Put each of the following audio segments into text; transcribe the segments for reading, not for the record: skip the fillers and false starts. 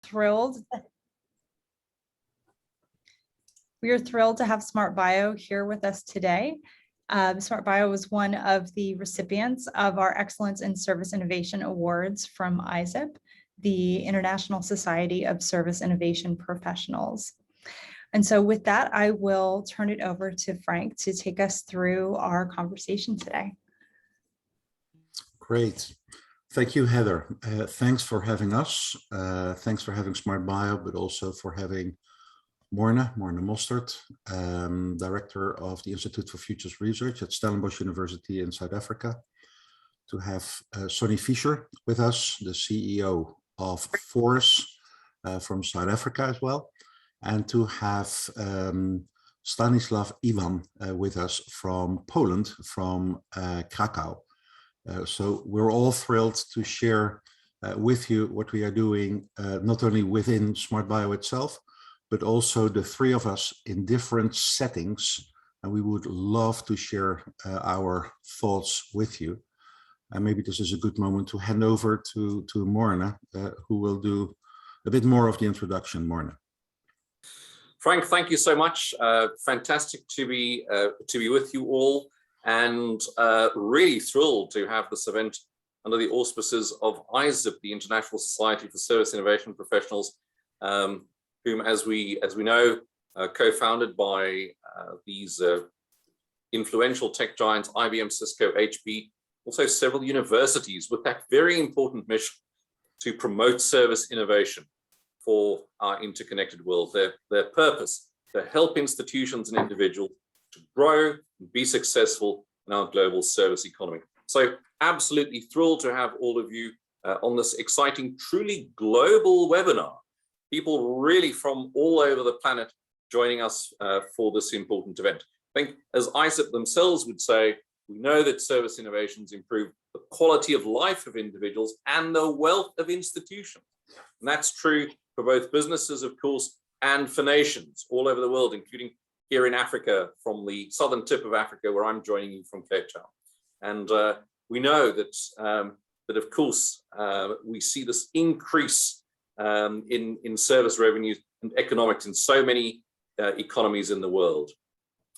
thrilled. We are thrilled to have SMRT.bio here with us today. SMRT.bio was one of the recipients of our Excellence in Service Innovation Awards from ISSIP, the International Society of Service Innovation Professionals. And so with that, I will turn it over to Frank to take us through our conversation today. Great. Thank you, Heather. Thanks for having us. Thanks for having SMRT.bio, but also for having Morne Mostert, Director of the Institute for Futures Research at Stellenbosch University in South Africa, to have Sonny Fischer with us, the CEO of Forus from South Africa as well, and to have Stanislav Iwan with us from Poland, from Krakow. So we're all thrilled to share with you what we are doing, not only within SMRT.bio itself, but also the three of us in different settings. And we would love to share our thoughts with you. And maybe this is a good moment to hand over to Morne, who will do a bit more of the introduction. Morne. Frank, thank you so much. Fantastic to be with you all, and really thrilled to have this event under the auspices of ISSIP, the International Society for Service Innovation Professionals, whom, as we know, co-founded by these influential tech giants, IBM, Cisco, HP, also several universities, with that very important mission to promote service innovation for our interconnected world. Their purpose, to help institutions and individuals to grow and be successful in our global service economy. So absolutely thrilled to have all of you on this exciting, truly global webinar. People really from all over the planet joining us for this important event. I think, as ISSIP themselves would say, we know that service innovations improve the quality of life of individuals and the wealth of institutions. And that's true for both businesses, of course, and for nations all over the world, including here in Africa, from the southern tip of Africa, where I'm joining you from Cape Town. And we know that, of course, we see this increase in service revenues and economics in so many economies in the world.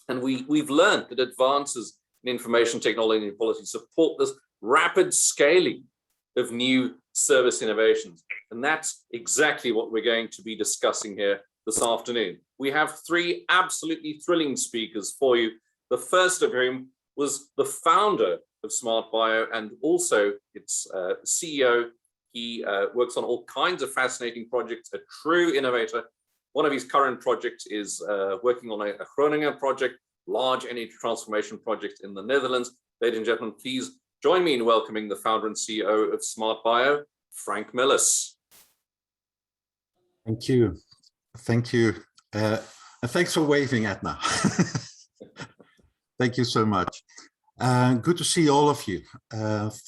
And we've learned that advances in information technology and policy support this rapid scaling of new service innovations. And that's exactly what we're going to be discussing here this afternoon. We have three absolutely thrilling speakers for you. The first of whom was the founder of SMRT.bio and also its CEO. He works on all kinds of fascinating projects, a true innovator. One of his current projects is working on a Groningen project, large energy transformation project in the Netherlands. Ladies and gentlemen, please join me in welcoming the founder and CEO of SMRT.bio, Frank Millis. Thank you. Thank you. And thanks for waving, Edna. Thank you so much. Good to see all of you.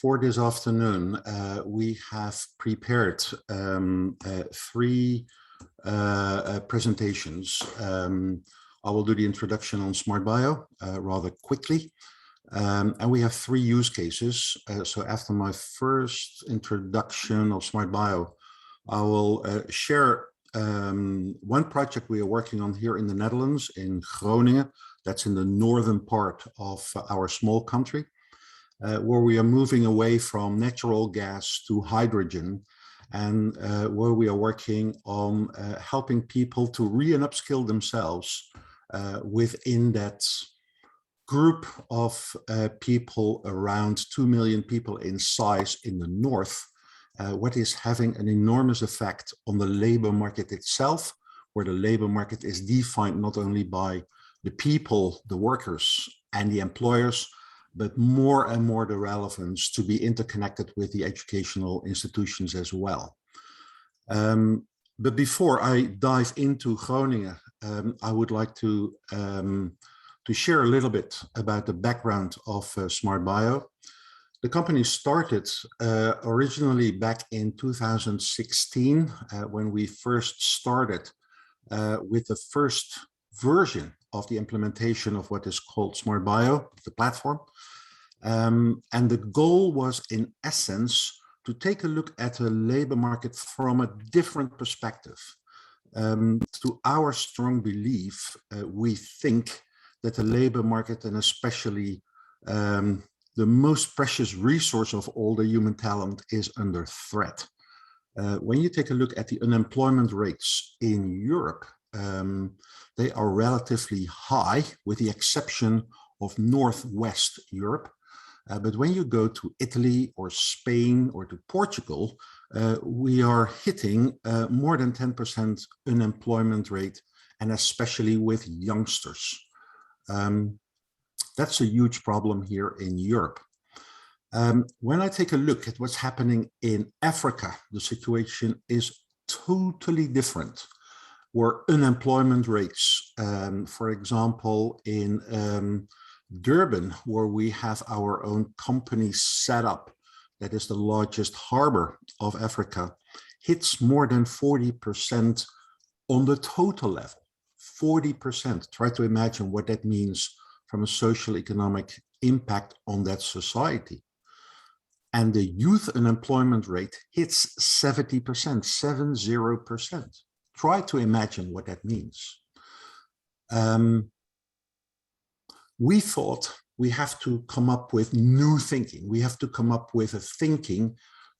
For this afternoon, we have prepared three presentations. I will do the introduction on SMRT.bio rather quickly. And we have three use cases. So after my first introduction of SMRT.bio, I will share one project we are working on here in the Netherlands, in Groningen. That's in the northern part of our small country, where we are moving away from natural gas to hydrogen, and where we are working on helping people to re- and upskill themselves within that group of people, around 2 million people in size in the north, what is having an enormous effect on the labor market itself, where the labor market is defined not only by the people, the workers and the employers, but more and more the relevance to be interconnected with the educational institutions as well. But before I dive into Groningen, I would like to share a little bit about the background of SMRT.bio. The company started originally back in 2016, when we first started with the first version of the implementation of what is called SMRT.bio, the platform. And the goal was, in essence, to take a look at the labor market from a different perspective. To our strong belief, we think that the labor market, and especially the most precious resource of all, the human talent, is under threat. When you take a look at the unemployment rates in Europe, they are relatively high, with the exception of Northwest Europe. But when you go to Italy or Spain or to Portugal, we are hitting more than 10% unemployment rate, and especially with youngsters. That's a huge problem here in Europe. When I take a look at what's happening in Africa, the situation is totally different, where unemployment rates, for example, in Durban, where we have our own company set up, that is the largest harbor of Africa, hits more than 40% on the total level. 40%. Try to imagine what that means from a social economic impact on that society. And the youth unemployment rate hits 70%, 70%. Try to imagine what that means. We thought we have to come up with new thinking. We have to come up with a thinking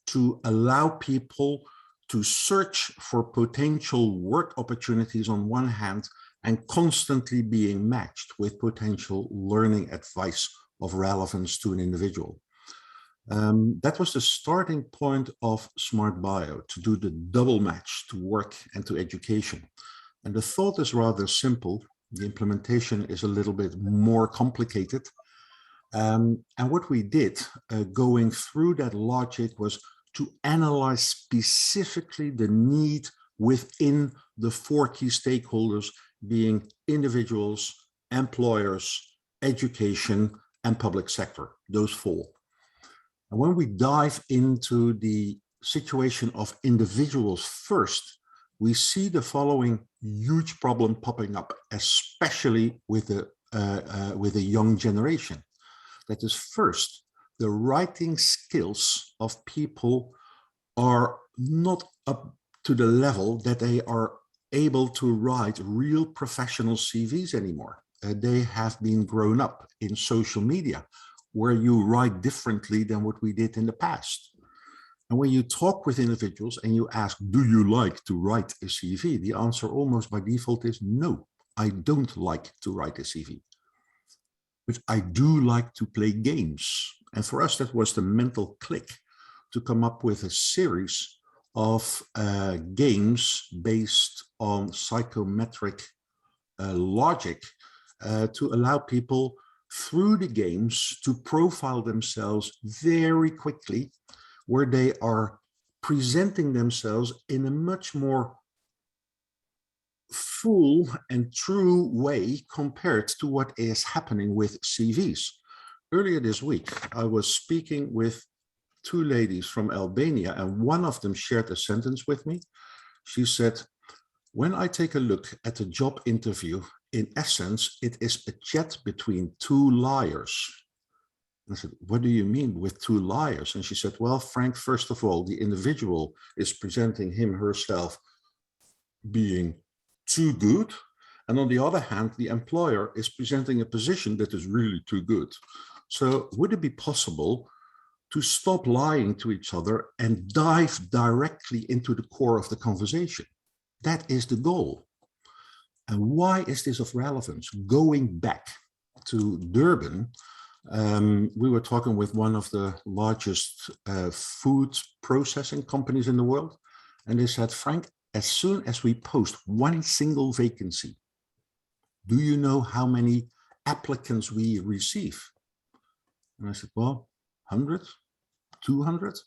to allow people to search for potential work opportunities on one hand, and constantly being matched with potential learning advice of relevance to an individual. That was the starting point of SMRT.bio, to do the double match to work and to education. And the thought is rather simple. The implementation is a little bit more complicated. And what we did going through that logic was to analyze specifically the need within the four key stakeholders, being individuals, employers, education, and public sector, those four. And when we dive into the situation of individuals first, we see the following huge problem popping up, especially with the young generation. That is, first, the writing skills of people are not up to the level that they are able to write real professional CVs anymore. They have been grown up in social media, where you write differently than what we did in the past. And when you talk with individuals and you ask, do you like to write a CV? The answer almost by default is no, I don't like to write a CV. But I do like to play games. And for us, that was the mental click to come up with a series of games based on psychometric logic to allow people through the games to profile themselves very quickly, where they are presenting themselves in a much more full and true way compared to what is happening with CVs. Earlier this week, I was speaking with two ladies from Albania, and one of them shared a sentence with me. She said, when I take a look at a job interview, in essence, it is a chat between two liars. And I said, what do you mean with two liars? And she said, well, Frank, first of all, the individual is presenting him, herself being too good. And on the other hand, the employer is presenting a position that is really too good. So would it be possible to stop lying to each other and dive directly into the core of the conversation? That is the goal. And why is this of relevance? Going back to Durban, we were talking with one of the largest food processing companies in the world. And they said, Frank, as soon as we post one single vacancy, do you know how many applicants we receive? And I said, well, 100, 200?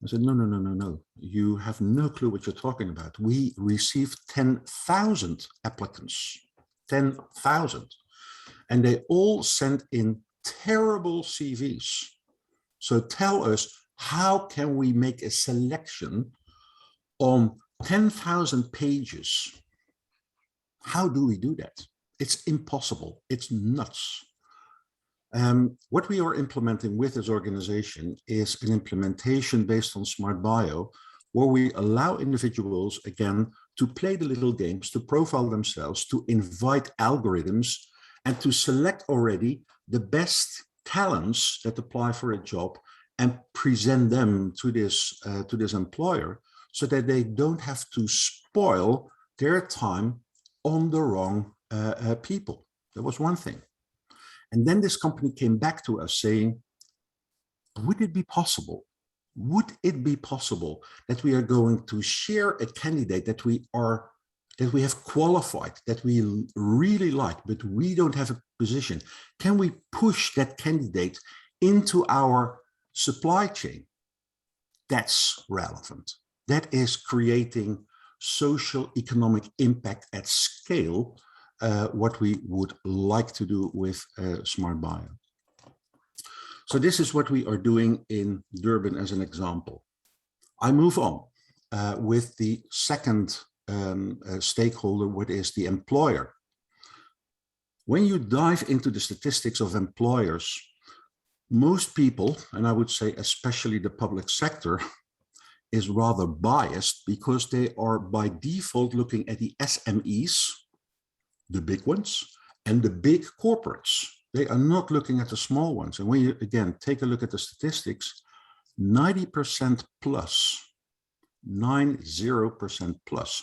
I said, no. You have no clue what you're talking about. We received 10,000 applicants, 10,000. And they all sent in terrible CVs. So tell us, how can we make a selection on 10,000 pages? How do we do that? It's impossible. It's nuts. What we are implementing with this organization is an implementation based on SMRT.bio, where we allow individuals, again, to play the little games, to profile themselves, to invite algorithms, and to select already the best talents that apply for a job and present them to this employer, so that they don't have to spoil their time on the wrong people. That was one thing. And then this company came back to us saying, would it be possible? Would it be possible that we are going to share a candidate that we have qualified, that we really like, but we don't have a position? Can we push that candidate into our supply chain? That's relevant. That is creating social economic impact at scale, what we would like to do with SMRT.bio. So this is what we are doing in Durban as an example. I move on with the second stakeholder, what is the employer. When you dive into the statistics of employers, most people, and I would say especially the public sector, is rather biased because they are by default looking at the SMEs, the big ones, and the big corporates. They are not looking at the small ones. And when you, again, take a look at the statistics, 90% plus, 90% plus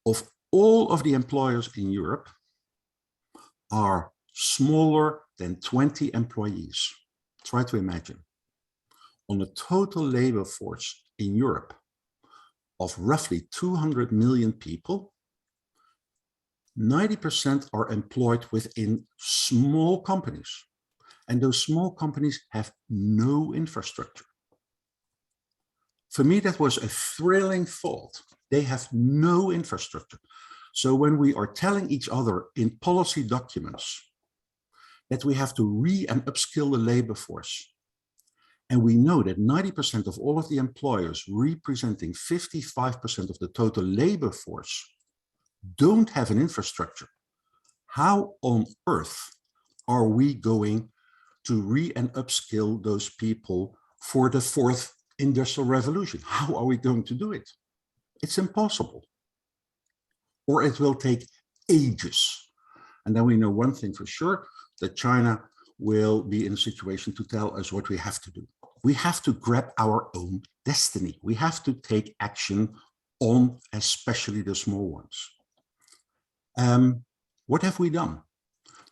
of all of the employers in Europe are smaller than 20 employees. Try to imagine. On a total labor force in Europe of roughly 200 million people, 90% are employed within small companies. And those small companies have no infrastructure. For me, that was a thrilling thought. They have no infrastructure. So when we are telling each other in policy documents that we have to re- and upskill the labor force, and we know that 90% of all of the employers representing 55% of the total labor force don't have an infrastructure, how on earth are we going to re- and upskill those people for the fourth industrial revolution? How are we going to do it? It's impossible. Or it will take ages. And then we know one thing for sure, that China will be in a situation to tell us what we have to do. We have to grab our own destiny. We have to take action on especially the small ones. What have we done?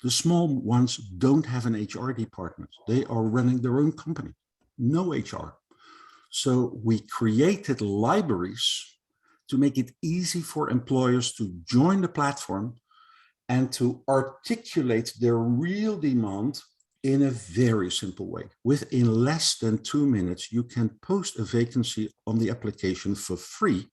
The small ones don't have an HR department. They are running their own company, no HR. So we created libraries to make it easy for employers to join the platform and to articulate their real demand in a very simple way. Within less than 2 minutes, you can post a vacancy on the application for free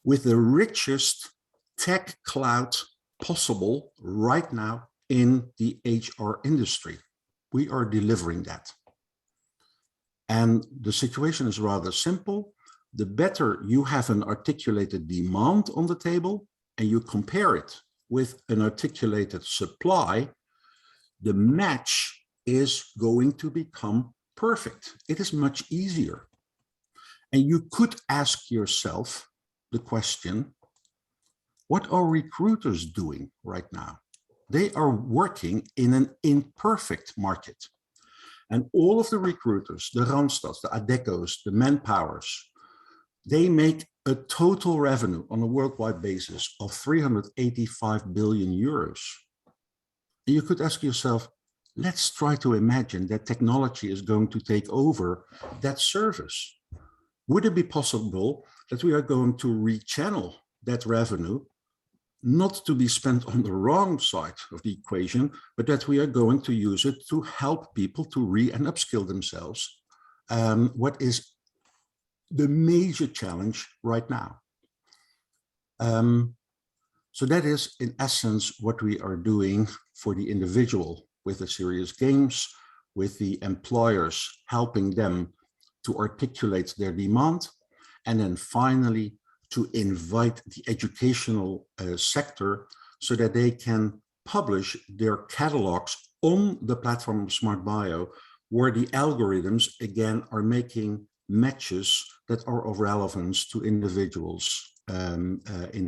with the richest tech cloud possible right now in the HR industry. We are delivering that. And the situation is rather simple. The better you have an articulated demand on the table and you compare it with an articulated supply, the match is going to become perfect. It is much easier. And you could ask yourself the question, what are recruiters doing right now? They are working in an imperfect market. And all of the recruiters, the Randstads, the Adeccos, the Manpowers, they make a total revenue on a worldwide basis of 385 billion euros. And you could ask yourself, let's try to imagine that technology is going to take over that service. Would it be possible that we are going to rechannel that revenue, not to be spent on the wrong side of the equation, but that we are going to use it to help people to re- and upskill themselves? What is the major challenge right now? So that is in essence what we are doing for the individual with the serious games, with the employers, helping them to articulate their demand, and then finally to invite the educational sector so that they can publish their catalogs on the platform of SMRT.bio, where the algorithms again are making matches that are of relevance to individuals in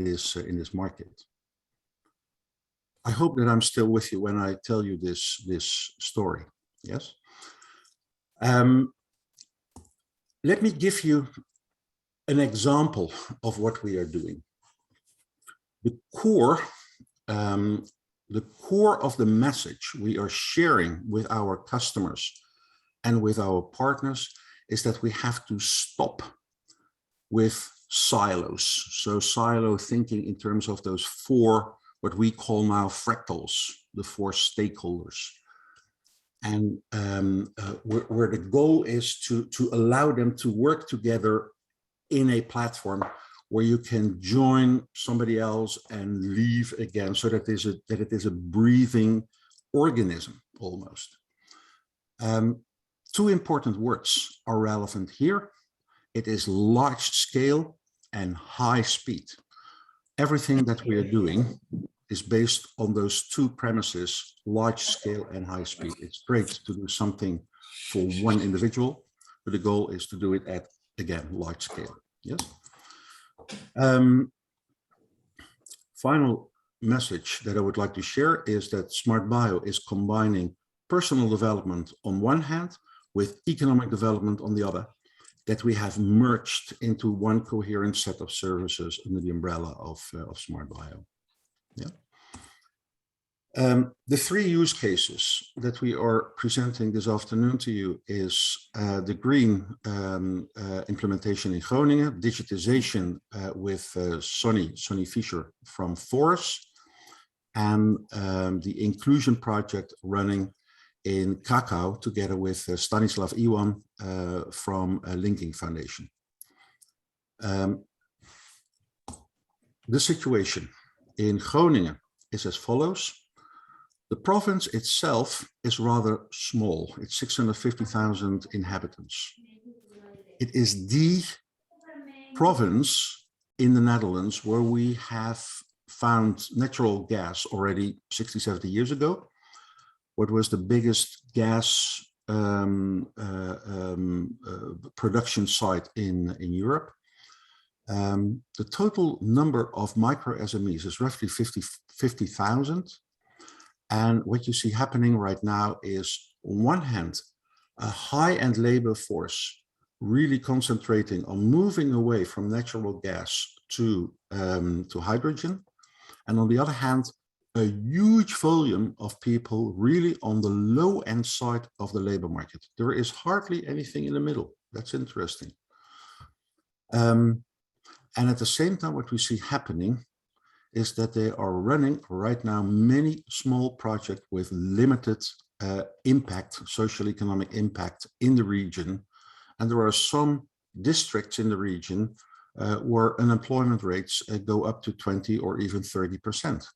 this market. I hope that I'm still with you when I tell you this story. Yes. Let me give you an example of what we are doing. The core of the message we are sharing with our customers and with our partners is that we have to stop with silos. So silo thinking in terms of those four, what we call now fractals, the four stakeholders. And where the goal is to allow them to work together in a platform where you can join somebody else and leave again, so that it is a breathing organism almost. Two important words are relevant here. It is large scale and high speed. Everything that we are doing is based on those two premises, large scale and high speed. It's great to do something for one individual, but the goal is to do it at, again, large scale. Yes. Final message that I would like to share is that SMRT.bio is combining personal development on one hand with economic development on the other, that we have merged into one coherent set of services under the umbrella of SMRT.bio. Yeah. The three use cases that we are presenting this afternoon to you is the green implementation in Groningen, digitization with Sonny Fischer from Forest, and the inclusion project running in Krakow together with Stanislav from Linking Foundation. The situation in Groningen is as follows. The province itself is rather small. It's 650,000 inhabitants. It is the province in the Netherlands where we have found natural gas already 60, 70 years ago. What was the biggest gas production site in Europe. The total number of micro SMEs is roughly 50,000. And what you see happening right now is, on one hand, a high-end labor force really concentrating on moving away from natural gas to hydrogen. And on the other hand, a huge volume of people really on the low-end side of the labor market. There is hardly anything in the middle. That's interesting. And at the same time, what we see happening is that they are running right now many small projects with limited impact, social economic impact in the region. And there are some districts in the region where unemployment rates go up to 20 or even 30%.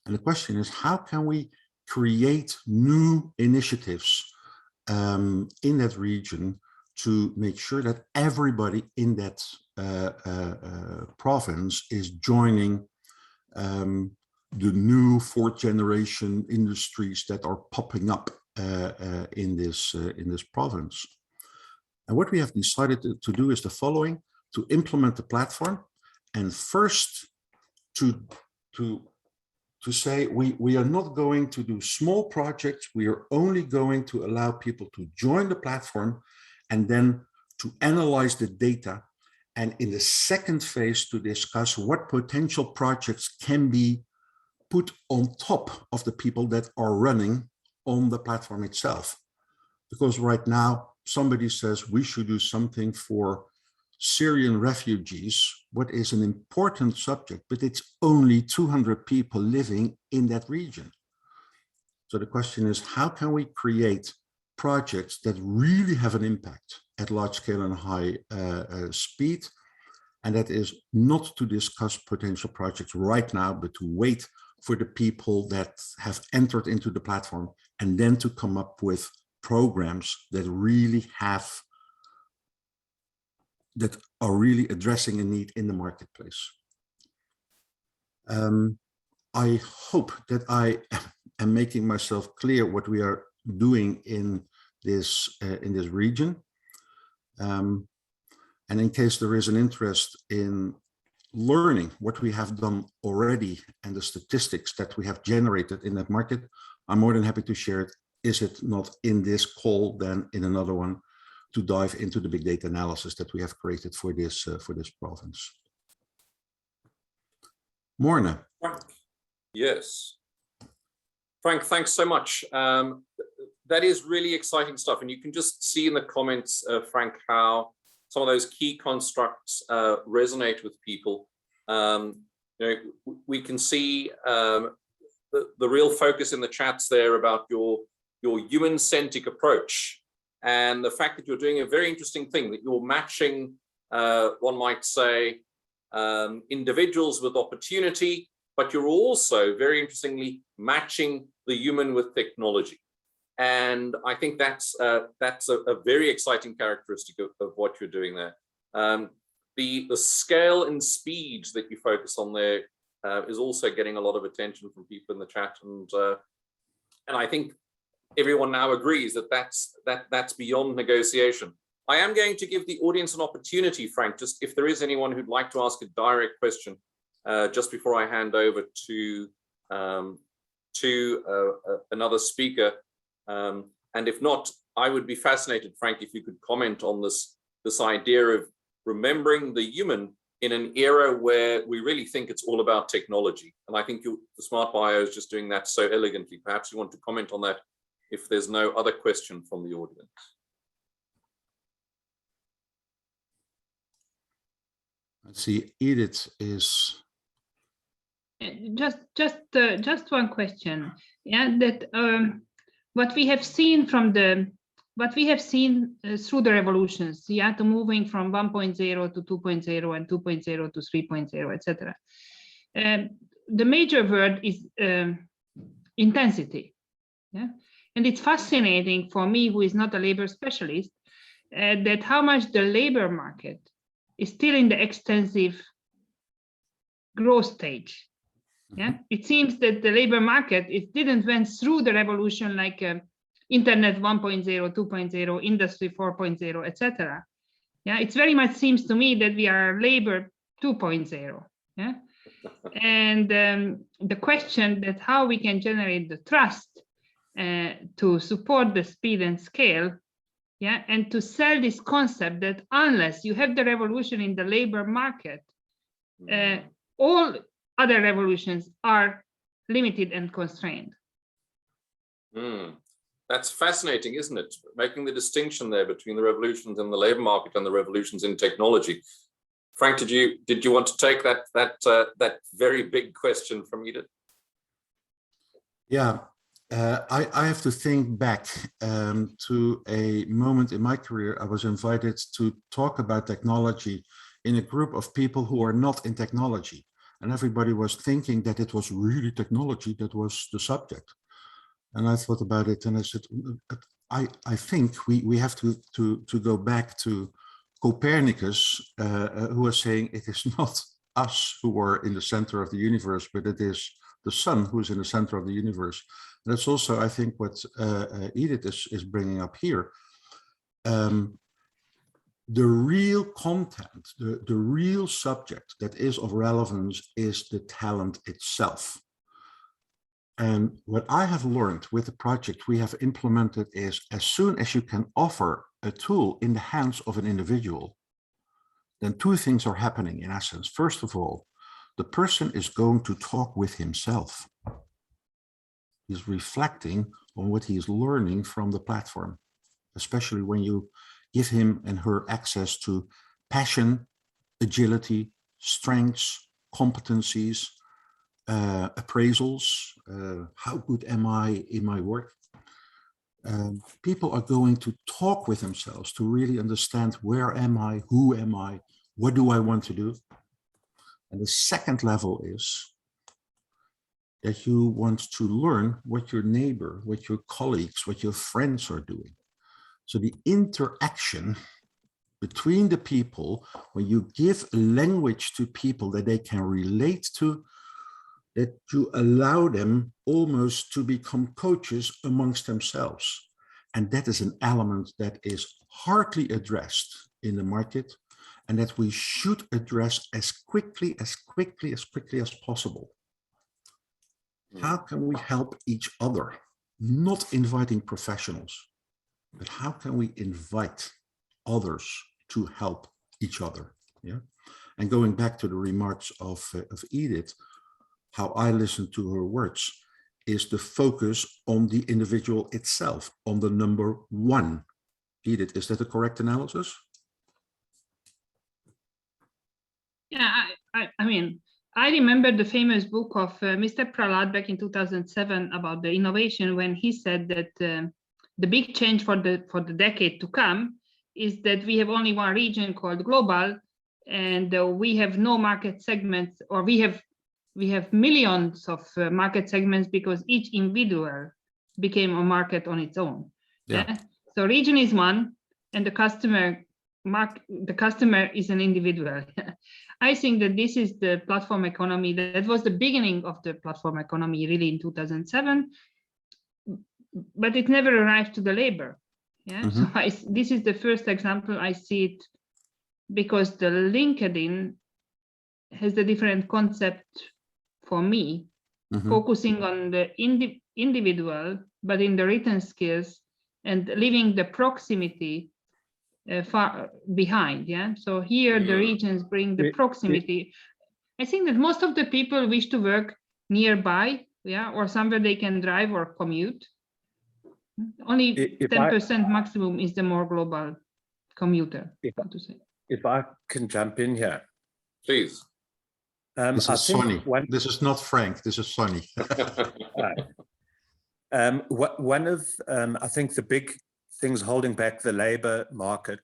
And the question is, how can we create new initiatives in that region to make sure that everybody in that province is joining the new fourth generation industries that are popping up in this province. And what we have decided to do is the following: to implement the platform, and first to say we are not going to do small projects. We are only going to allow people to join the platform and then to analyze the data. And in the second phase, to discuss what potential projects can be put on top of the people that are running on the platform itself. Because right now, somebody says we should do something for Syrian refugees, what is an important subject, but it's only 200 people living in that region. So the question is, how can we create projects that really have an impact at large scale and high speed? And that is not to discuss potential projects right now, but to wait for the people that have entered into the platform and then to come up with programs that really that are really addressing a need in the marketplace. I hope that I and making myself clear what we are doing in this region. And in case there is an interest in learning what we have done already and the statistics that we have generated in that market, I'm more than happy to share it. Is it not in this call, then in another one, to dive into the big data analysis that we have created for this province. Morna. Frank. Yes. Frank, thanks so much. That is really exciting stuff. And you can just see in the comments, Frank, how some of those key constructs resonate with people. We can see the real focus in the chats there about your human-centric approach, and the fact that you're doing a very interesting thing, that you're matching, one might say, individuals with opportunity, but you're also very interestingly matching the human with technology. And I think that's a very exciting characteristic of what you're doing there. The scale and speed that you focus on there is also getting a lot of attention from people in the chat, and I think everyone now agrees that that's beyond negotiation. I am going to give the audience an opportunity, Frank, just if there is anyone who'd like to ask a direct question, just before I hand over to another speaker. And if not, I would be fascinated, Frank, if you could comment on this idea of remembering the human in an era where we really think it's all about technology. And I think the SMRT.bio is just doing that so elegantly. Perhaps you want to comment on that if there's no other question from the audience. Let's see, Edith is... Just one question. Yeah, that what we have seen through the revolutions, yeah, to moving from 1.0 to 2.0 and 2.0 to 3.0, etc. The major word is intensity. Yeah, and it's fascinating for me, who is not a labor specialist, that how much the labor market is still in the extensive growth stage. Yeah, it seems that the labor market, it didn't went through the revolution like Internet 1.0, 2.0, Industry 4.0, etc. Yeah, it very much seems to me that we are labor 2.0. Yeah, and the question that how we can generate the trust to support the speed and scale, yeah, and to sell this concept that unless you have the revolution in the labor market, all other revolutions are limited and constrained. That's fascinating, isn't it? Making the distinction there between the revolutions in the labor market and the revolutions in technology. Frank, did you want to take that very big question from Edith? Yeah, I have to think back to a moment in my career. I was invited to talk about technology in a group of people who are not in technology. And everybody was thinking that it was really technology that was the subject. And I thought about it and I said, I think we have to go back to Copernicus, who was saying it is not us who are in the center of the universe, but it is the sun who is in the center of the universe. And that's also, I think, what Edith is bringing up here. The real content, the real subject that is of relevance is the talent itself. And what I have learned with the project we have implemented is as soon as you can offer a tool in the hands of an individual, then two things are happening in essence. First of all, the person is going to talk with himself. He's reflecting on what he is learning from the platform, especially when you give him and her access to passion, agility, strengths, competencies, appraisals, how good am I in my work? People are going to talk with themselves to really understand where am I, who am I, what do I want to do? And the second level is that you want to learn what your neighbor, what your colleagues, what your friends are doing. So the interaction between the people, when you give language to people that they can relate to, that you allow them almost to become coaches amongst themselves. And that is an element that is hardly addressed in the market, and that we should address as quickly as possible. How can we help each other? Not inviting professionals, but how can we invite others to help each other? Yeah. And going back to the remarks of Edith, how I listen to her words is the focus on the individual itself, on the number one. Edith, is that a correct analysis? Yeah, I mean, I remember the famous book of Mr. Prahlad back in 2007 about the innovation, when he said that the big change for the decade to come is that we have only one region called global, and we have no market segments, or we have millions of market segments, because each individual became a market on its own. Yeah. So region is one, and the customer is an individual. I think that this is the platform economy. That was the beginning of the platform economy, really, in 2007, but it never arrived to the labor. Yeah. So this is the first example I see it, because the LinkedIn has a different concept for me, focusing on the individual, but in the written skills, and leaving the proximity far behind. Yeah. So here the regions bring the proximity. I think that most of the people wish to work nearby, yeah, or somewhere they can drive or commute. Only 10% maximum is the more global commuter. If I can jump in here, please. This is Sonny. This is not Frank. This is Sonny. One of I think the big things holding back the labor market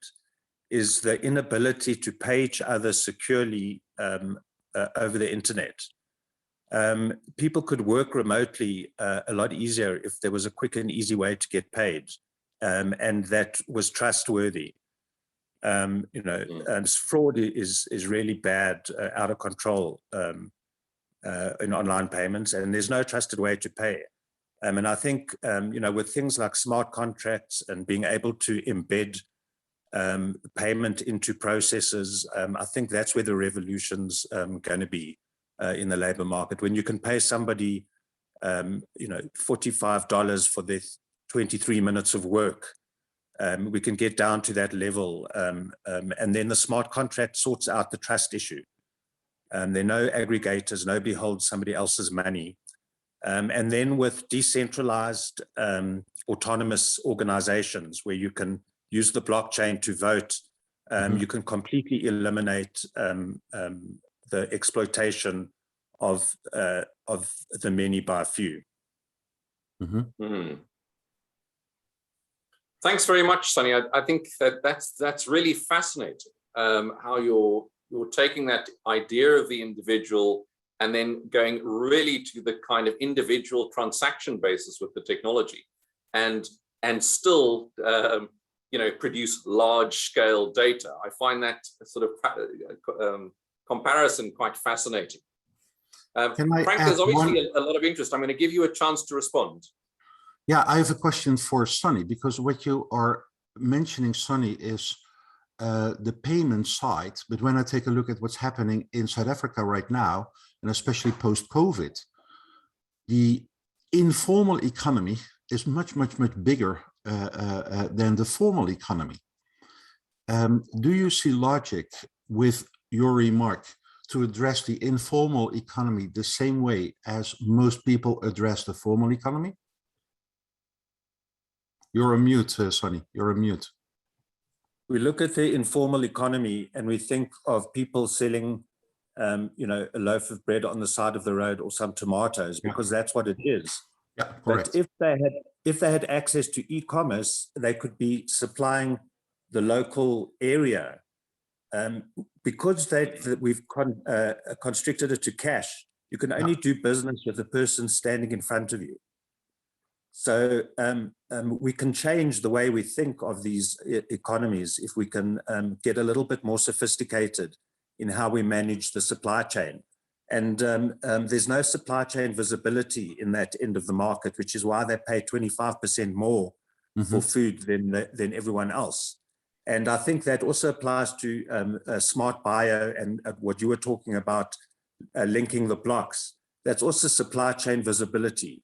is the inability to pay each other securely over the internet. People could work remotely a lot easier if there was a quick and easy way to get paid, and that was trustworthy. Fraud is really bad, out of control in online payments, and there's no trusted way to pay. And I think, with things like smart contracts and being able to embed payment into processes, I think that's where the revolution's going to be in the labor market. When you can pay somebody, $45 for their 23 minutes of work, we can get down to that level. And then the smart contract sorts out the trust issue. There are no aggregators, nobody holds somebody else's money. And then with decentralized autonomous organizations where you can use the blockchain to vote, you can completely eliminate the exploitation of the many by a few. Thanks very much, Sonny. I think that's really fascinating, how you're taking that idea of the individual and then going really to the kind of individual transaction basis with the technology, and still produce large scale data. I find that sort of comparison quite fascinating. Frank, there's obviously a lot of interest. I'm going to give you a chance to respond. Yeah, I have a question for Sonny, because what you are mentioning, Sonny, is the payment side. But when I take a look at what's happening in South Africa right now, and especially post-COVID, the informal economy is much bigger than the formal economy. Do you see logic with your remark to address the informal economy the same way as most people address the formal economy? You're on mute, Sonny. You're on mute. We look at the informal economy and we think of people selling, a loaf of bread on the side of the road or some tomatoes, because that's what it is. Yeah, correct. But if they had access to e-commerce, they could be supplying the local area. Because we've constricted it to cash, you can only do business with the person standing in front of you. So we can change the way we think of these economies if we can get a little bit more sophisticated in how we manage the supply chain. And there's no supply chain visibility in that end of the market, which is why they pay 25% more for food than everyone else. And I think that also applies to SMRT.bio and what you were talking about, linking the blocks. That's also supply chain visibility.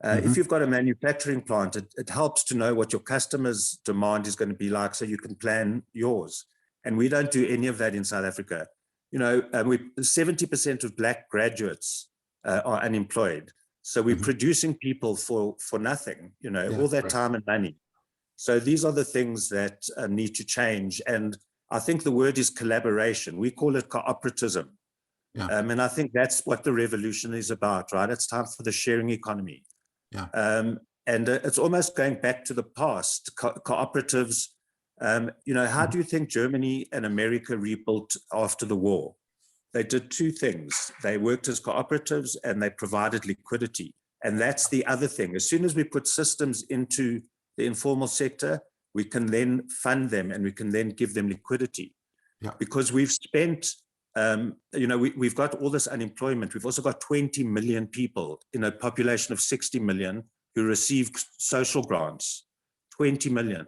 If you've got a manufacturing plant, it helps to know what your customer's demand is going to be like so you can plan yours. And we don't do any of that in South Africa. You know, 70% of Black graduates are unemployed. So we're producing people for nothing, you know, all that time and money. So these are the things that need to change. And I think the word is collaboration. We call it cooperatism. And I think that's what the revolution is about, right? It's time for the sharing economy. And it's almost going back to the past, cooperatives. You know, how do you think Germany and America rebuilt after the war? They did two things. They worked as cooperatives and they provided liquidity. And that's the other thing. As soon as we put systems into the informal sector, we can then fund them and we can then give them liquidity. Because we've spent, you know, we've got all this unemployment. We've also got 20 million people in a population of 60 million who receive social grants, 20 million.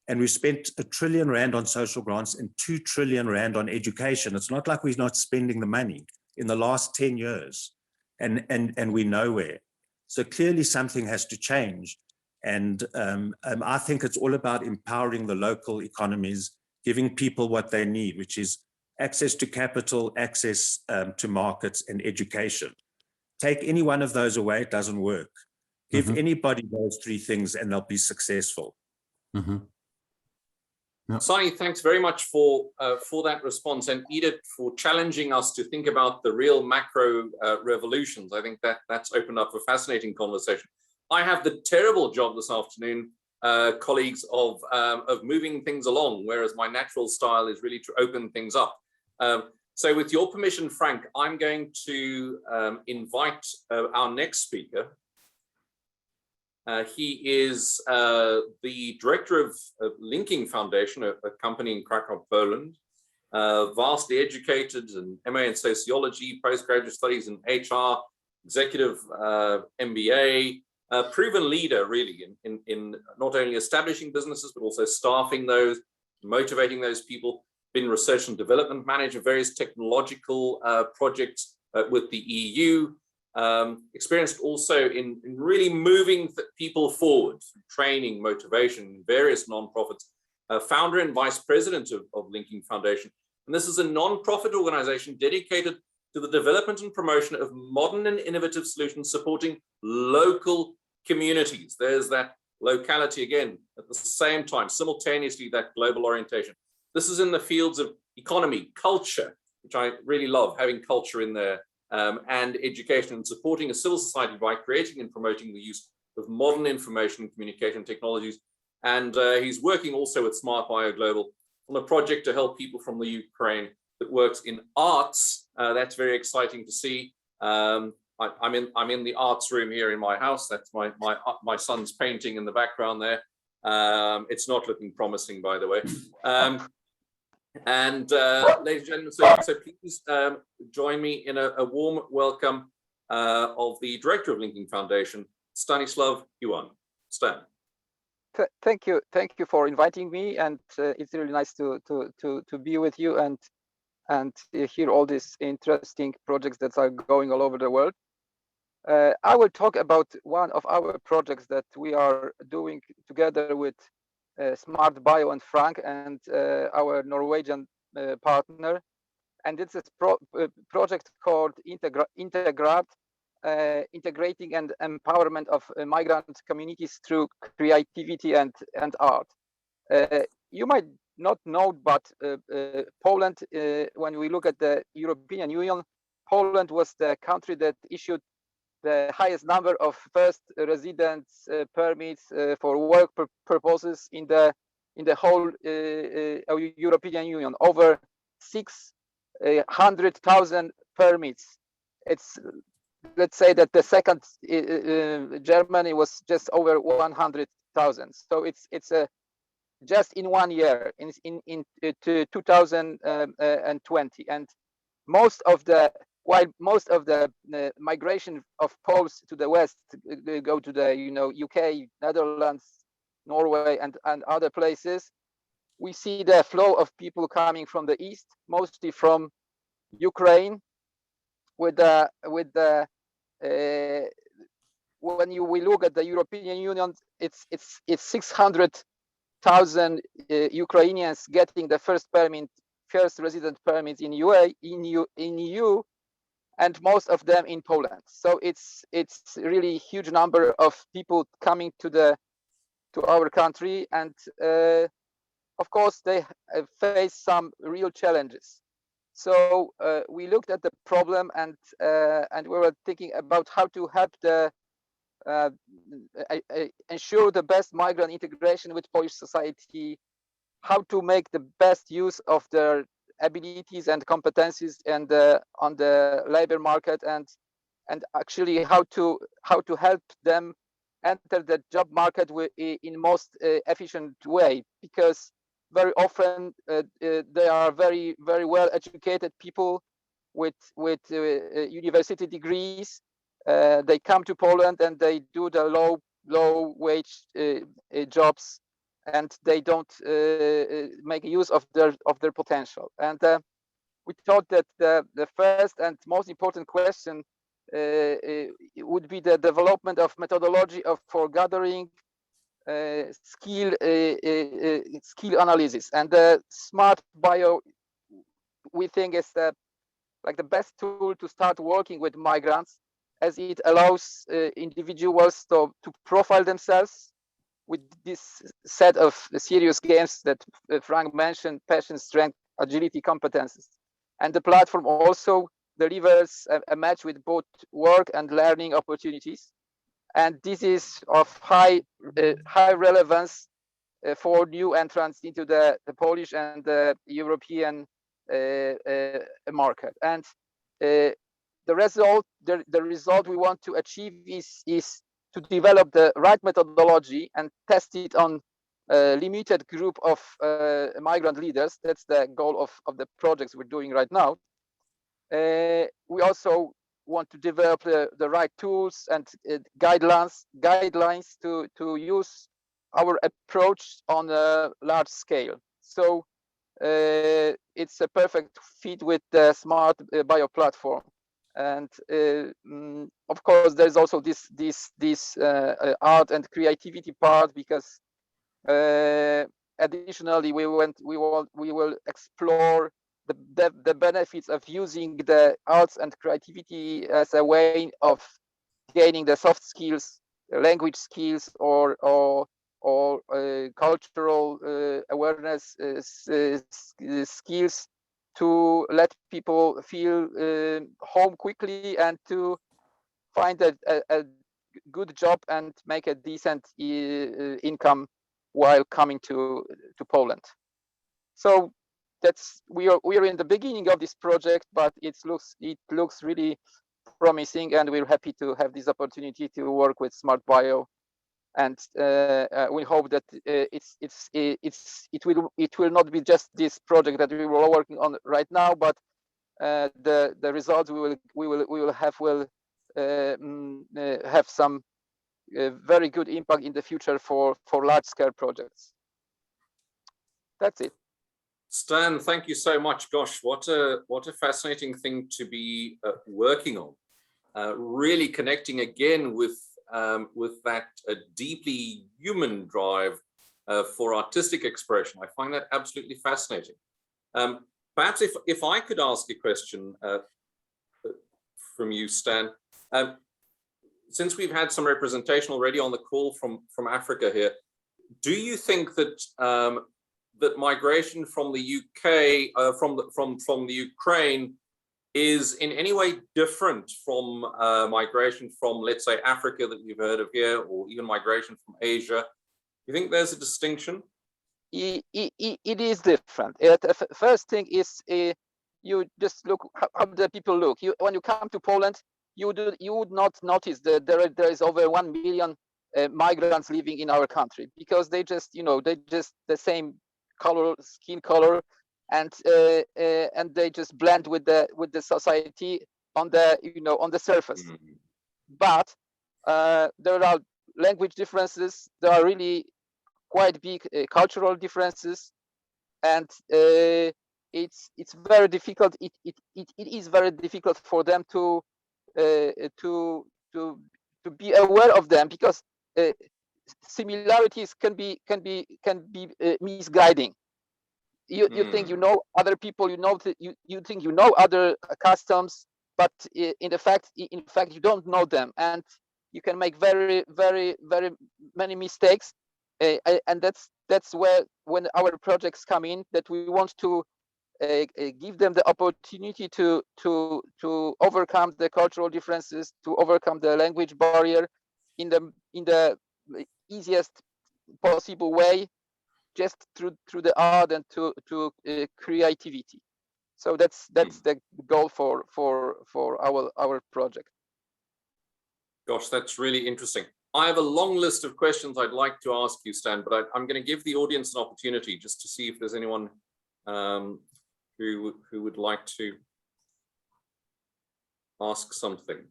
And we spent R1 trillion on social grants and R2 trillion on education. It's not like we're not spending the money in the last 10 years and we're nowhere. So clearly something has to change. And I think it's all about empowering the local economies, giving people what they need, which is access to capital, access to markets and education. Take any one of those away, it doesn't work. Give anybody those three things and they'll be successful. Sonny, thanks very much for that response, and Edith for challenging us to think about the real macro revolutions. I think that's opened up a fascinating conversation. I have the terrible job this afternoon, colleagues, of moving things along, whereas my natural style is really to open things up. So with your permission, Frank, I'm going to invite our next speaker. He is the director of Linking Foundation, a company in Krakow, Poland, vastly educated in MA in sociology, postgraduate studies in HR, executive MBA, proven leader really in not only establishing businesses, but also staffing those, motivating those people, been research and development manager, various technological projects with the EU, experienced also in really moving people forward, training, motivation, various nonprofits, founder and vice president of Linking Foundation. And this is a nonprofit organization dedicated to the development and promotion of modern and innovative solutions supporting local communities. There's that locality again, at the same time, simultaneously that global orientation. This is in the fields of economy, culture, which I really love, having culture in there, and education, and supporting a civil society by creating and promoting the use of modern information and communication technologies. And he's working also with SMRT.bio Global on a project to help people from the Ukraine that works in arts. That's very exciting to see. I'm in the arts room here in my house. That's my son's painting in the background there. It's not looking promising, by the way. And ladies and gentlemen, so please join me in a warm welcome of the director of Linking Foundation, Stanislav Yuan. Stan. Thank you for inviting me, and it's really nice to be with you and hear all these interesting projects that are going all over the world. I will talk about one of our projects that we are doing together with SMRT.bio and Frank and our Norwegian partner, and it's a project called Integrate, integrating and empowerment of migrant communities through creativity and art. You might not know, but Poland, when we look at the European Union, Poland was the country that issued the highest number of first residence permits for work purposes in the whole European Union. Over 600,000 permits. It's, let's say that the second Germany was just over 100,000. So it's just in 1 year in 2020, and most of the while most of the migration of Poles to the west go to the UK, Netherlands, Norway, and other places, we see the flow of people coming from the east, mostly from Ukraine. When we look at the European Union, it's 600,000 Ukrainians getting the first resident permit in EU, and most of them in Poland. So it's really huge number of people coming to our country, and of course they face some real challenges. So we looked at the problem, and we were thinking about how to help ensure the best migrant integration with Polish society, how to make the best use of their abilities and competencies and on the labor market, and actually how to help them enter the job market in most efficient way, because very often they are very well educated people with university degrees. They come to Poland and they do the low wage jobs, and they don't make use of their potential. And we thought that the first and most important question would be the development of methodology for gathering skill analysis. And the SMRT.bio, we think, is the best tool to start working with migrants, as it allows individuals to profile themselves with this set of serious games that Frank mentioned: passion, strength, agility, competences. And the platform also delivers a match with both work and learning opportunities. And this is of high relevance for new entrants into the Polish and the European market. And the result we want to achieve is to develop the right methodology and test it on a limited group of migrant leaders. That's the goal of the projects we're doing right now. We also want to develop the right tools and guidelines to use our approach on a large scale. So it's a perfect fit with the SMRT.bio platform. And of course, there's also this art and creativity part, because additionally we will explore the benefits of using the arts and creativity as a way of gaining the soft skills, language skills, or cultural awareness skills, to let people feel home quickly and to find a good job and make a decent income while coming to Poland. So we are in the beginning of this project, but it looks really promising, and we're happy to have this opportunity to work with SMRT.bio. And we hope that it will not be just this project that we were working on right now, but the results we will have some very good impact in the future for large scale projects. That's it. Stan, thank you so much. Gosh, what a fascinating thing to be working on. Really connecting again with that deeply human drive for artistic expression. I find that absolutely fascinating. Perhaps if I could ask a question from you, Stan, since we've had some representation already on the call from Africa here, do you think that that migration from the UK, from the Ukraine, is in any way different from migration from, let's say, Africa that you've heard of here, or even migration from Asia? Do you think there's a distinction? It is different. The first thing is you just look how the people look. When you come to Poland, you would not notice that there is over 1 million migrants living in our country, because they just the same skin color, and they just blend with the society. on the on the surface. But there are language differences. There are really quite big cultural differences, and it's very difficult. It is very difficult for them to be aware of them, because similarities can be misguiding. You think you know other people, you think you know other customs, but in fact you don't know them, and you can make very many mistakes. And that's where, when our projects come in, that we want to give them the opportunity to overcome the cultural differences, to overcome the language barrier in the easiest possible way, just through the art and to creativity. So that's the goal for our project. Gosh, that's really interesting. I have a long list of questions I'd like to ask you, Stan, but I'm going to give the audience an opportunity just to see if there's anyone who would like to ask something.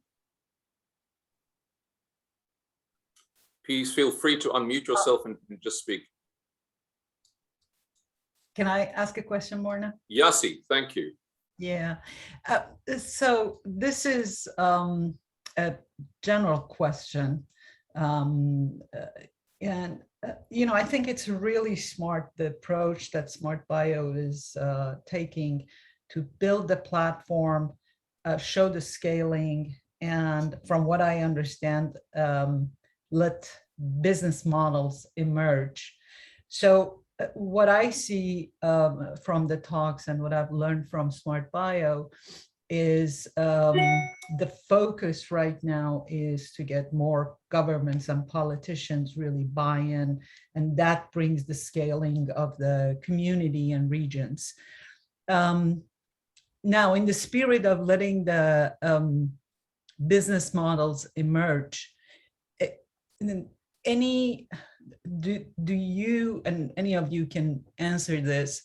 Please feel free to unmute yourself and just speak. Can I ask a question, Morna? Yassi, thank you. Yeah. So this is a general question. I think it's really smart, the approach that SMRT.bio is taking to build the platform, show the scaling, and from what I understand, let business models emerge. So what I see from the talks and what I've learned from SMRT.bio is the focus right now is to get more governments and politicians really buy in, and that brings the scaling of the community and regions. Now, in the spirit of letting the business models emerge, do you, and any of you can answer this,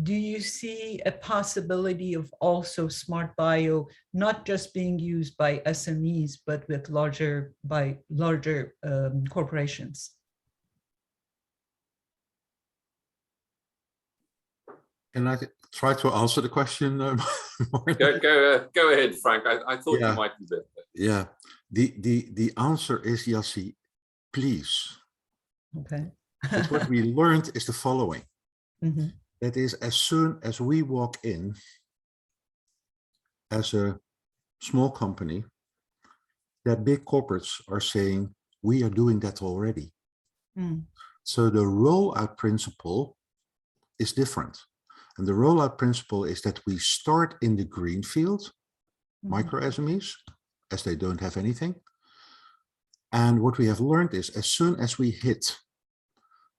do you see a possibility of also SMRT.bio not just being used by SMEs, but with larger corporations? Can I try to answer the question? Go ahead, Frank. I thought you might be there. Yeah, the answer is, Yassi, please. Okay. But what we learned is the following. Mm-hmm. That is, as soon as we walk in as a small company, that big corporates are saying, we are doing that already. Mm. So the rollout principle is different. And the rollout principle is that we start in the green field, micro SMEs, as they don't have anything. And what we have learned is, as soon as we hit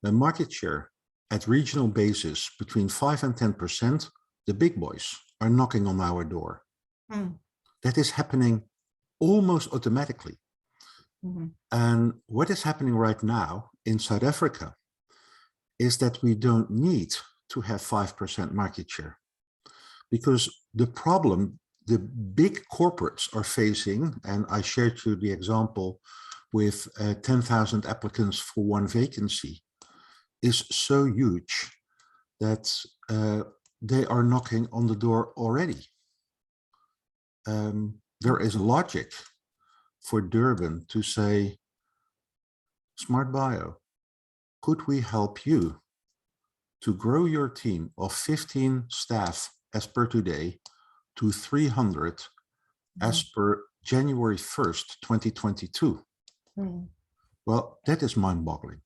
the market share at regional basis between 5 and 10%, the big boys are knocking on our door. Mm. That is happening almost automatically. Mm-hmm. And what is happening right now in South Africa is that we don't need to have 5% market share, because the problem the big corporates are facing, and I shared you the example with 10,000 applicants for one vacancy, is so huge that they are knocking on the door already. There is logic for Durban to say, SMRT.bio, could we help you to grow your team of 15 staff as per today to 300 as per January 1st, 2022? Well, that is mind-boggling.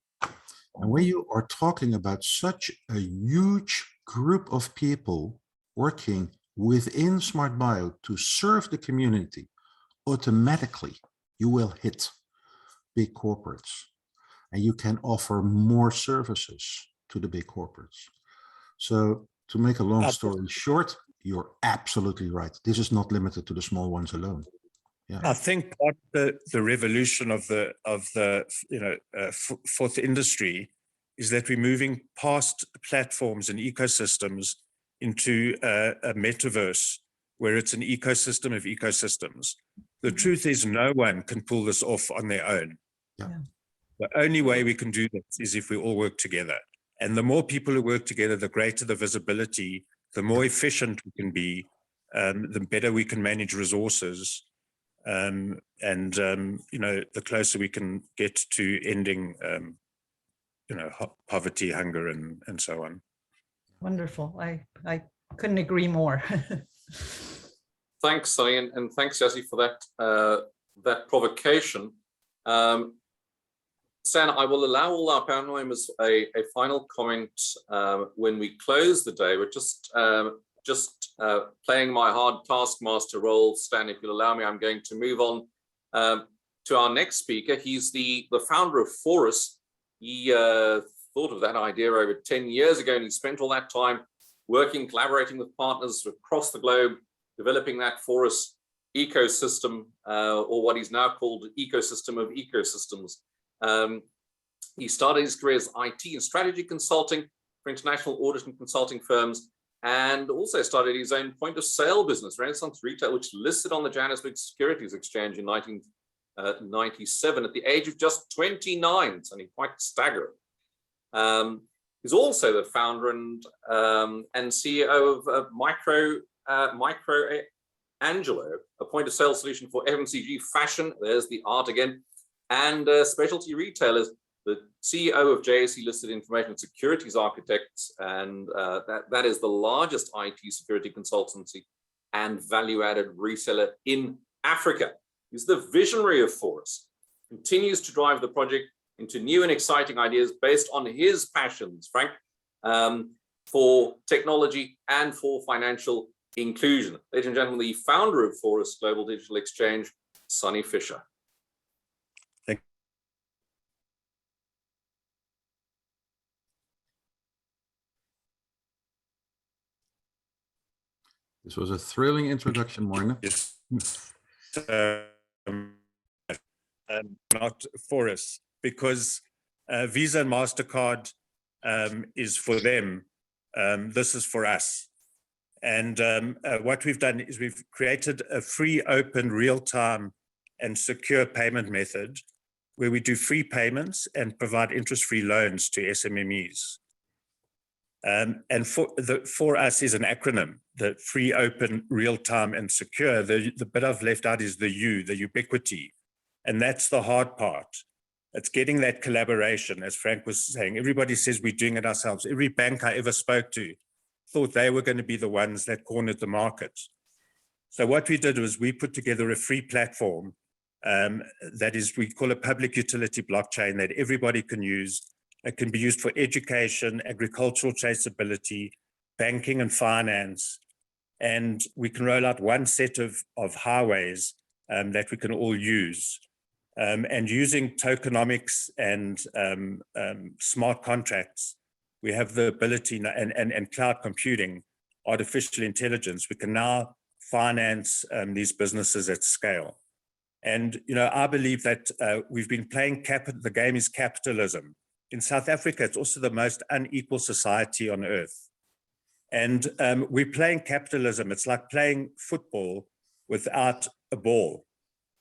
And when you are talking about such a huge group of people working within SMRT.bio to serve the community, automatically you will hit big corporates and you can offer more services to the big corporates. So to make a long story short, you're absolutely right. This is not limited to the small ones alone. Yeah. I think part of the revolution of the fourth industry is that we're moving past platforms and ecosystems into a metaverse where it's an ecosystem of ecosystems. The truth is no one can pull this off on their own. Yeah. The only way we can do this is if we all work together. And the more people who work together, the greater the visibility, the more efficient we can be, the better we can manage resources, and the closer we can get to ending, poverty, hunger, and so on. Wonderful. I couldn't agree more. Thanks, Sonny, and thanks, Jesse, for that provocation. Stan, I will allow all our panel members a final comment when we close the day. We're just playing my hard taskmaster role. Stan, if you'll allow me, I'm going to move on to our next speaker. He's the founder of Forus. He thought of that idea over 10 years ago, and he spent all that time working, collaborating with partners across the globe, developing that Forus ecosystem, or what he's now called ecosystem of ecosystems. He started his career as IT and strategy consulting for international audit and consulting firms, and also started his own point of sale business, Renaissance Retail, which listed on the Johannesburg Securities Exchange in 1997 at the age of just 29, something quite staggering. He's also the founder and CEO of Micro Angelo, a point of sale solution for FMCG fashion. There's the art again. And specialty retailers, the CEO of JSE Listed Information Securities Architects, and that is the largest IT security consultancy and value-added reseller in Africa. He's the visionary of Forus, continues to drive the project into new and exciting ideas based on his passions, Frank, for technology and for financial inclusion. Ladies and gentlemen, the founder of Forus Global Digital Exchange, Sonny Fisher. This was a thrilling introduction, Marne. Yes. Not Forus, because Visa and MasterCard is for them. This is for us. And what we've done is we've created a free, open, real-time and secure payment method where we do free payments and provide interest-free loans to SMMEs. And for us is an acronym, the free, open, real-time, and secure. The bit I've left out is the U, the ubiquity. And that's the hard part. It's getting that collaboration, as Frank was saying. Everybody says we're doing it ourselves. Every bank I ever spoke to thought they were going to be the ones that cornered the market. So what we did was we put together a free platform that is, we call a public utility blockchain that everybody can use. It can be used for education, agricultural traceability, banking and finance. And we can roll out one set of highways that we can all use. And using tokenomics and smart contracts, we have the ability, and cloud computing, artificial intelligence, we can now finance these businesses at scale. And I believe that we've been playing the game is capitalism. In South Africa, it's also the most unequal society on earth. And we're playing capitalism. It's like playing football without a ball.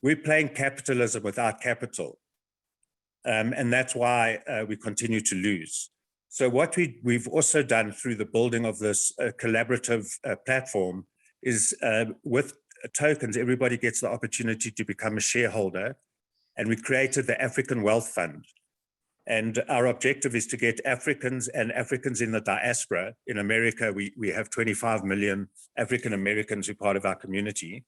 We're playing capitalism without capital. And that's why we continue to lose. So what we've also done through the building of this collaborative platform is with tokens, everybody gets the opportunity to become a shareholder. And we created the African Wealth Fund. And our objective is to get Africans and Africans in the diaspora. In America, we have 25 million African Americans who are part of our community.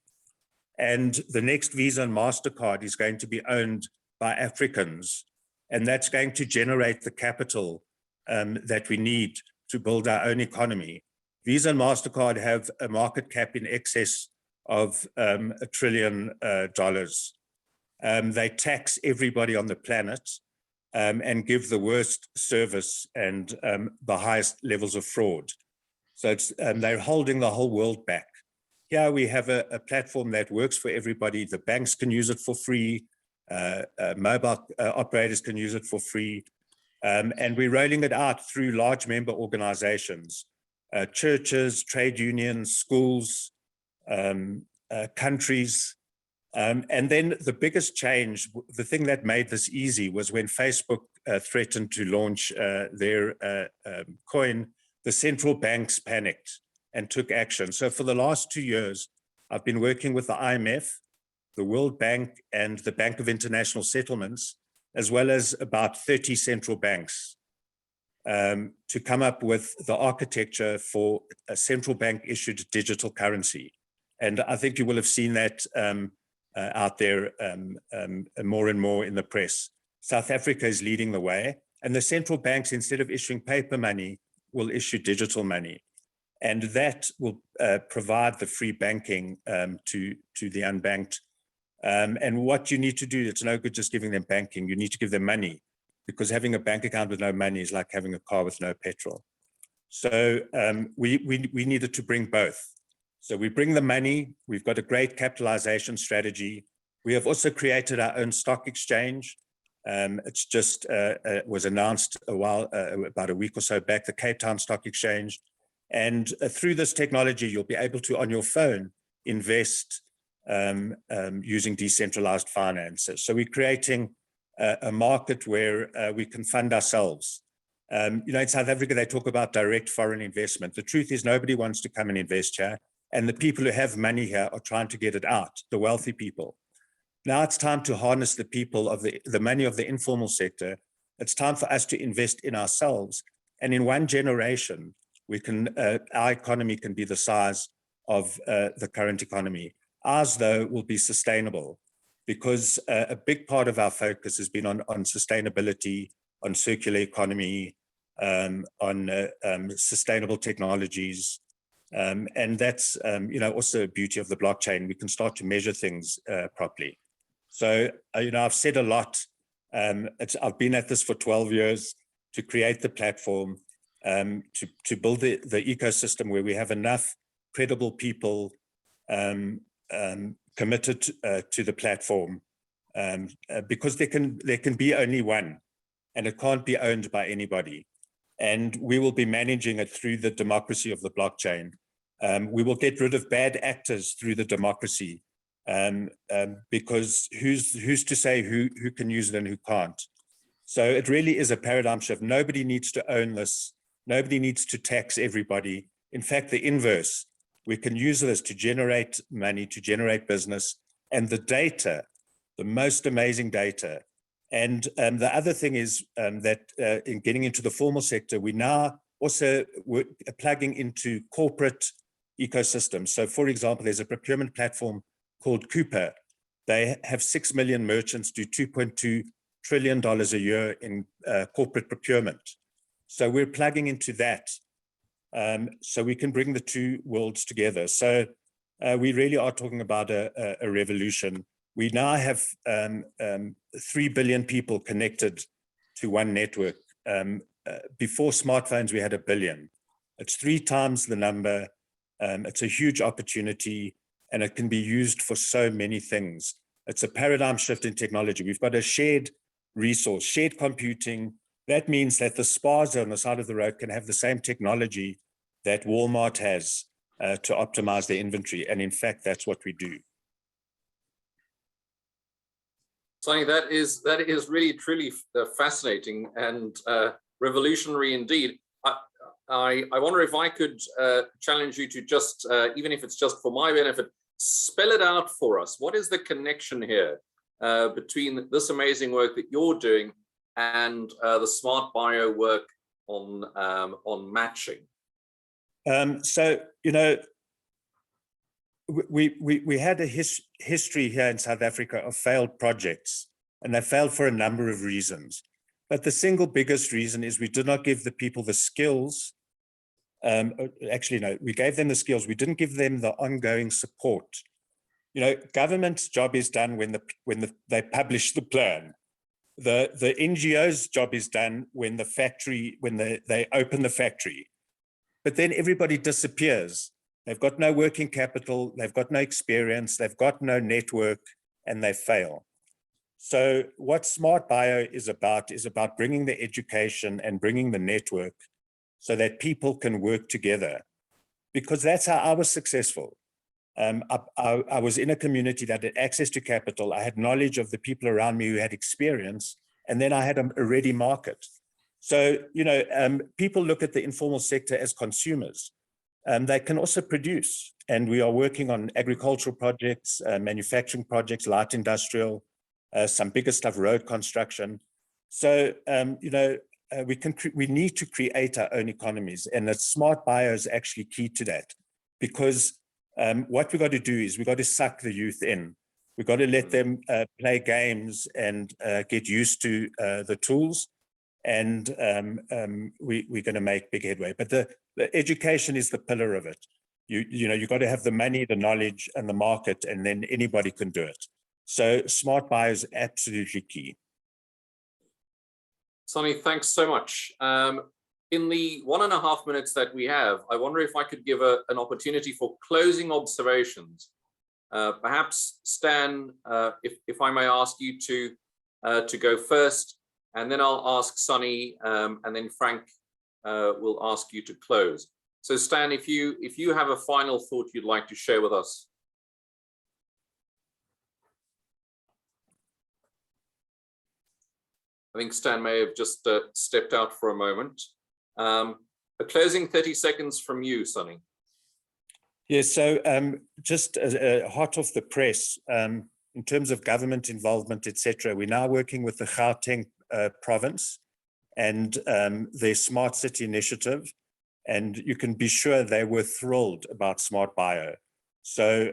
And the next Visa and MasterCard is going to be owned by Africans. And that's going to generate the capital that we need to build our own economy. Visa and MasterCard have a market cap in excess of $1 trillion. They tax everybody on the planet and give the worst service and the highest levels of fraud. So it's, they're holding the whole world back. Here we have a platform that works for everybody. The banks can use it for free. Mobile operators can use it for free. And we're rolling it out through large member organizations, churches, trade unions, schools, countries. And then the biggest change, the thing that made this easy was when Facebook threatened to launch their coin, the central banks panicked and took action. So for the last 2 years, I've been working with the IMF, the World Bank, and the Bank of International Settlements, as well as about 30 central banks, to come up with the architecture for a central bank issued digital currency. And I think you will have seen that out there more and more in the press. South Africa is leading the way, and the central banks, instead of issuing paper money, will issue digital money. And that will provide the free banking to the unbanked. And what you need to do, it's no good just giving them banking, you need to give them money, because having a bank account with no money is like having a car with no petrol. So we needed to bring both. So we bring the money, we've got a great capitalization strategy. We have also created our own stock exchange. It's just was announced about a week or so back, the Cape Town Stock Exchange. And through this technology, you'll be able to, on your phone, invest using decentralized finances. So we're creating a market where we can fund ourselves. In South Africa, they talk about direct foreign investment. The truth is nobody wants to come and invest here. And the people who have money here are trying to get it out, the wealthy people. Now it's time to harness the people of the money of the informal sector. It's time for us to invest in ourselves. And in one generation, we can, our economy can be the size of the current economy. Ours, though, will be sustainable, because a big part of our focus has been on sustainability, on circular economy, on sustainable technologies. And that's also a beauty of the blockchain. We can start to measure things properly. So, I've said a lot. I've been at this for 12 years to create the platform, to build the ecosystem where we have enough credible people committed to the platform, because there can be only one, and it can't be owned by anybody. And we will be managing it through the democracy of the blockchain. We will get rid of bad actors through the democracy, because who's to say who can use it and who can't? So it really is a paradigm shift. Nobody needs to own this. Nobody needs to tax everybody. In fact, the inverse. We can use this to generate money, to generate business, and the data, the most amazing data. And the other thing is that in getting into the formal sector, we now also we're plugging into corporate ecosystems. So for example, there's a procurement platform called Cooper. They have 6 million merchants, do $2.2 trillion a year in corporate procurement. So we're plugging into that. So we can bring the two worlds together. So we really are talking about a revolution. We now have 3 billion people connected to one network. Before smartphones, we had 1 billion. It's 3 times the number. It's a huge opportunity, and it can be used for so many things. It's a paradigm shift in technology. We've got a shared resource, shared computing. That means that the spas on the side of the road can have the same technology that Walmart has to optimize their inventory. And in fact, that's what we do. Sonny, that is really, truly fascinating and revolutionary indeed. I wonder if I could challenge you to just, even if it's just for my benefit, spell it out for us. What is the connection here between this amazing work that you're doing and the SMRT.bio work on matching? So, we had a history here in South Africa of failed projects, and they failed for a number of reasons. But the single biggest reason is we did not give the people the skills. Actually, no, we gave them the skills. We didn't give them the ongoing support. Government's job is done when they publish the plan. The NGO's job is done when they open the factory. But then everybody disappears. They've got no working capital, they've got no experience, they've got no network, and they fail. So what SMRT.bio is about bringing the education and bringing the network so that people can work together, because that's how I was successful. I was in a community that had access to capital. I had knowledge of the people around me who had experience, and then I had a ready market. So, people look at the informal sector as consumers. They can also produce, and we are working on agricultural projects, manufacturing projects, light industrial, some bigger stuff, road construction. So, we need to create our own economies, and the SMRT.bio is actually key to that, because what we got to do is we got to suck the youth in. We got to let them play games and get used to the tools, and we're going to make big headway. But the education is the pillar of it. You got to have the money, the knowledge, and the market, and then anybody can do it. So SMRT.bio is absolutely key. Sonny, thanks so much. In the 1.5 minutes that we have, I wonder if I could give an opportunity for closing observations. Perhaps Stan, if I may ask you to go first, and then I'll ask Sonny, and then Frank will ask you to close. So Stan, if you have a final thought you'd like to share with us. I think Stan may have just stepped out for a moment. A closing 30 seconds from you, Sonny. Yes, so just hot off the press, in terms of government involvement, etc., we're now working with the Gauteng province and their Smart City initiative, and you can be sure they were thrilled about SMRT.bio. So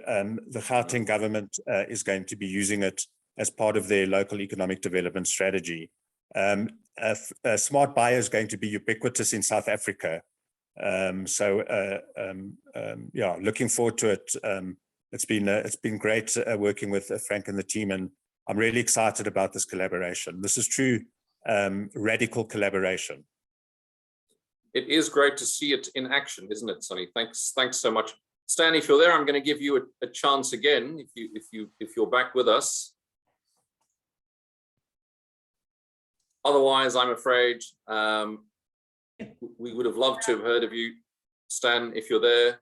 the Gauteng government is going to be using it as part of their local economic development strategy. SMRT.bio is going to be ubiquitous in South Africa. Yeah, looking forward to it. It's been great working with Frank and the team, and I'm really excited about this collaboration. This is true radical collaboration. It is great to see it in action, isn't it, Sonny? Thanks so much. Stan, if you're there, I'm going to give you a chance again, if you're back with us. Otherwise, I'm afraid we would have loved to have heard of you, Stan, if you're there.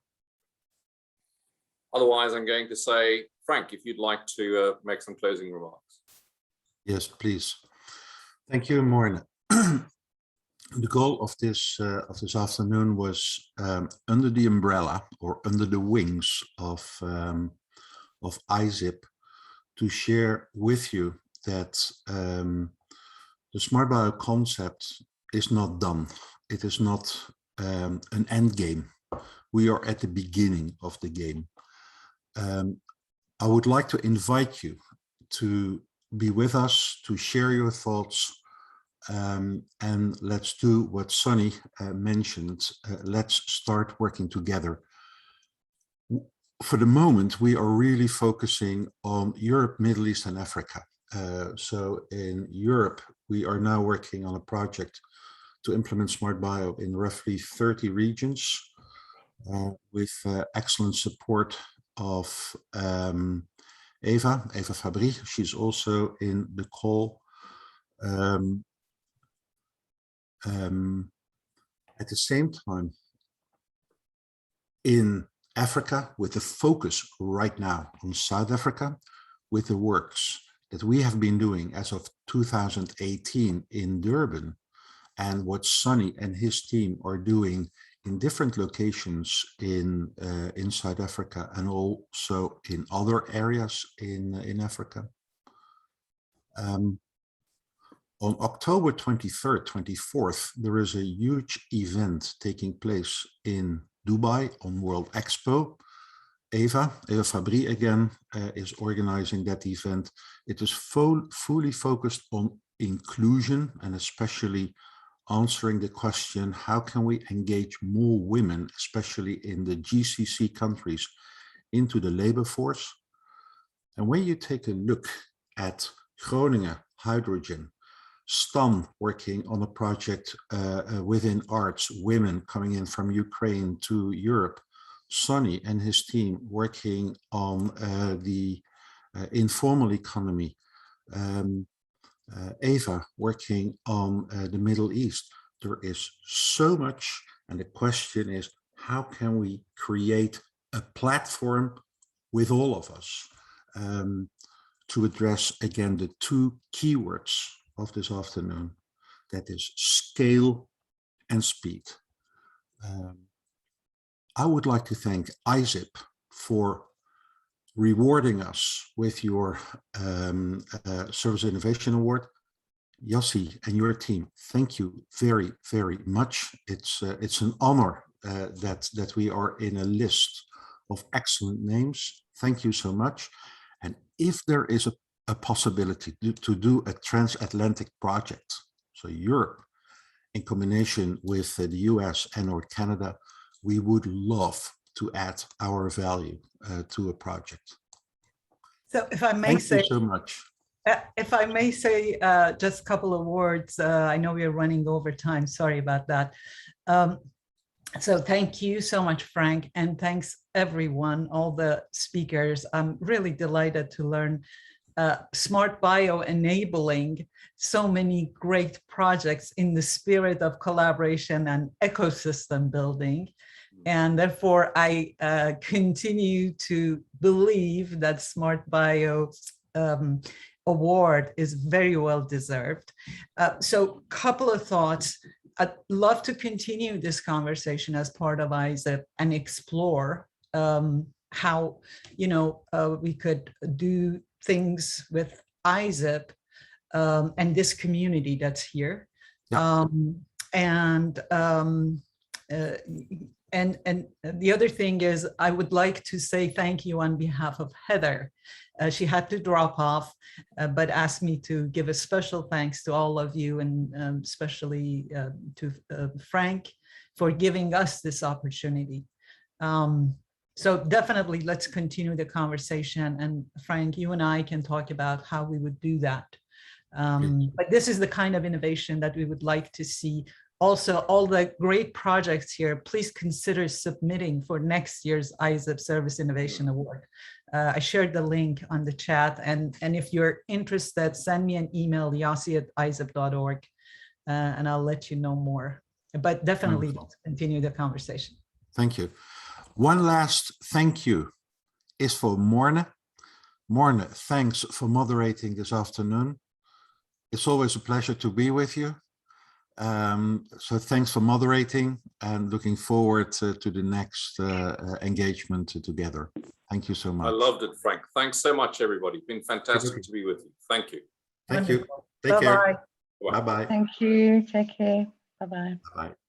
Otherwise, I'm going to say, Frank, if you'd like to make some closing remarks. Yes, please. Thank you, Maureen. The goal of this afternoon was under the umbrella or under the wings of ISSIP to share with you that the SMRT.bio concept is not done. It is not an end game. We are at the beginning of the game. I would like to invite you to be with us, to share your thoughts, and let's do what Sonny mentioned. Let's start working together. For the moment, we are really focusing on Europe, Middle East, and Africa. So in Europe, we are now working on a project to implement SMRT.bio in roughly 30 regions with excellent support of Eva Fabry. She's also in the call. At the same time, in Africa, with the focus right now on South Africa, with the works that we have been doing as of 2018 in Durban, and what Sonny and his team are doing in different locations in South Africa and also in other areas in Africa. On October 23rd, 24th, there is a huge event taking place in Dubai on World Expo. Eva Fabry again is organizing that event. It is fully focused on inclusion and especially answering the question, how can we engage more women, especially in the GCC countries, into the labor force? And when you take a look at Groningen Hydrogen, Stan working on a project within arts, women coming in from Ukraine to Europe, Sonny and his team working on the informal economy, Eva working on the Middle East. There is so much, and the question is, how can we create a platform with all of us to address again the two keywords of this afternoon, that is scale and speed. I would like to thank ISSIP for rewarding us with your Service Innovation Award. Yossi and your team, thank you very, very much. It's an honor that we are in a list of excellent names. Thank you so much. And if there is a possibility to do a transatlantic project, so Europe in combination with the US and or Canada, we would love to add our value to a project. So if I may Thank say, you so much. If I may say just a couple of words, I know we are running over time. Sorry about that. So thank you so much, Frank, and thanks everyone, all the speakers. I'm really delighted to learn SMRT.bio enabling so many great projects in the spirit of collaboration and ecosystem building. And therefore, I continue to believe that SMRT.bio award is very well deserved. So a couple of thoughts. I'd love to continue this conversation as part of ISSIP and explore how, we could do things with ISSIP and this community that's here. Yeah. And the other thing is, I would like to say thank you on behalf of Heather. She had to drop off, but asked me to give a special thanks to all of you, and especially to Frank for giving us this opportunity. So definitely let's continue the conversation, and Frank, you and I can talk about how we would do that. But this is the kind of innovation that we would like to see. Also, all the great projects here, please consider submitting for next year's ISSIP Service Innovation Award. I shared the link on the chat, and if you're interested, send me an email, yossi@issip.org, and I'll let you know more. But definitely let's continue the conversation. Thank you. One last thank you is for Morne. Morne, thanks for moderating this afternoon. It's always a pleasure to be with you. So thanks for moderating, and looking forward to the next engagement together. Thank you so much. I loved it, Frank. Thanks so much, everybody. It's been fantastic to be with you. Thank you. Thank you. Wonderful. Take care. Bye-bye. Bye-bye. Thank you. Take care. Bye-bye. Bye-bye.